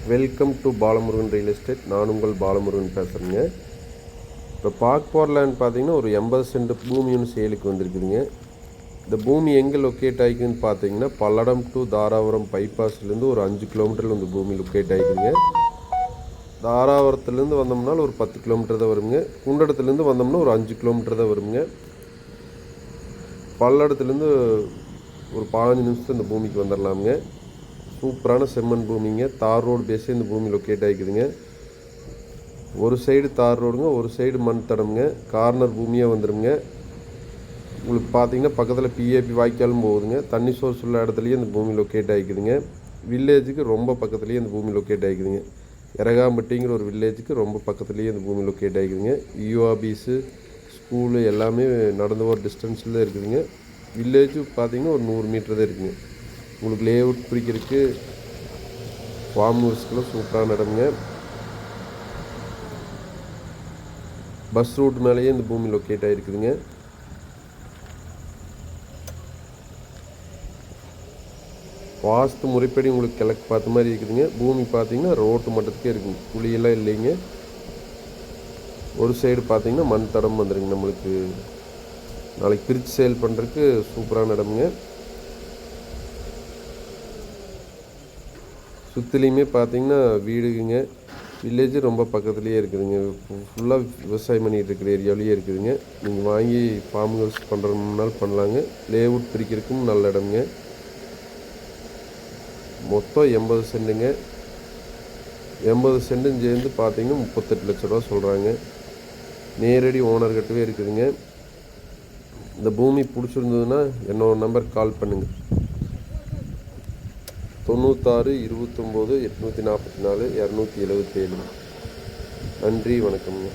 Welcome to Balamurugan real estate. நான் உங்கள் பாலமுருகன் பேசுகிறேங்க. இப்போ பார்க்க போகிற லேண்ட் பார்த்தீங்கன்னா ஒரு 80 சென்ட் பூமி ஒன்று சேலுக்கு வந்திருக்குதுங்க. இந்த பூமி எங்கே லொக்கேட் ஆகிக்குதுன்னு பார்த்தீங்கன்னா பல்லடம் டு தாராபுரம் பைபாஸ்லேருந்து ஒரு 5 கிலோமீட்டரில் இந்த பூமி லொக்கேட் ஆகிக்குதுங்க. தாராபுரத்துலேருந்து வந்தோம்னாலும் ஒரு 10 கிலோமீட்டர் தான் வருங்க. குண்டடத்துலேருந்து வந்தோம்னா ஒரு 5 கிலோமீட்டர் தான் வருங்க. பல்லடத்துலேருந்து ஒரு 15 நிமிஷத்தில் இந்த பூமிக்கு வந்துடலாமுங்க. சூப்பரான செம்மண் பூமிங்க. தார் ரோடு பேஸே இந்த பூமி லொக்கேட் ஆகிக்குதுங்க. ஒரு சைடு தார் ரோடுங்க, ஒரு சைடு மண் தடமுங்க. கார்னர் பூமியாக வந்துடுங்க. உங்களுக்கு பார்த்தீங்கன்னா பக்கத்தில் பிஏபி வாய்க்காலும் போகுதுங்க. தண்ணி சோர்ஸ் உள்ள இடத்துலையே இந்த பூமி லொக்கேட் ஆகிக்குதுங்க. வில்லேஜுக்கு ரொம்ப பக்கத்துலேயே இந்த பூமி லொக்கேட் ஆகிக்குதுங்க. எரகாம்பட்டிங்கிற ஒரு வில்லேஜுக்கு ரொம்ப பக்கத்துலேயே இந்த பூமி லொக்கேட் ஆகிக்குதுங்க. யூ ஆபீஸு, ஸ்கூலு எல்லாமே நடந்து போகிற டிஸ்டன்ஸில் தான் இருக்குதுங்க. வில்லேஜு பார்த்தீங்கன்னா ஒரு 100 மீட்டர் தான் இருக்குதுங்க. உங்களுக்கு லே அவுட் பிடிக்கிறதுக்கு ஃபார்ம் ஹவுஸ்க்கெல்லாம் சூப்பரான இடமுங்க. பஸ் ரூட் மேலேயே இந்த பூமி லொக்கேட் ஆகிருக்குதுங்க. வாஸ்து முறைப்படி உங்களுக்கு கிழக்கு பார்த்த மாதிரி இருக்குதுங்க. பூமி பார்த்தீங்கன்னா ரோட்டு மட்டத்துக்கே இருக்குங்க, குழியெல்லாம் இல்லைங்க. ஒரு சைடு பார்த்தீங்கன்னா மண் தடம் வந்துடுங்க. நம்மளுக்கு நாளைக்கு பிரித்து சேல் பண்ணுறதுக்கு சூப்பரான இடமுங்க. சுற்றிலையுமே பார்த்தீங்கன்னா வீடுங்க. வில்லேஜு ரொம்ப பக்கத்துலேயே இருக்குதுங்க. ஃபுல்லாக விவசாயம் பண்ணிகிட்டு இருக்கிற ஏரியாவிலேயே இருக்குதுங்க. நீங்கள் வாங்கி ஃபார்ம் ஹவுஸ் பண்ணுறதுனாலும் பண்ணலாங்க. லே அவுட் பிரிக்கிறதுக்கும் நல்ல இடமுங்க. மொத்தம் 80 சென்ட்டுங்க. 80 சென்ட்டும் சேர்ந்து பார்த்தீங்கன்னா 38 லட்ச ரூபா சொல்கிறாங்க. நேரடி ஓனர்கிட்டவே இருக்குதுங்க. இந்த பூமி பிடிச்சிருந்ததுன்னா என்னோட நம்பருக்கு கால் பண்ணுங்கள். 96 29 844 277. நன்றி, வணக்கம்ங்க.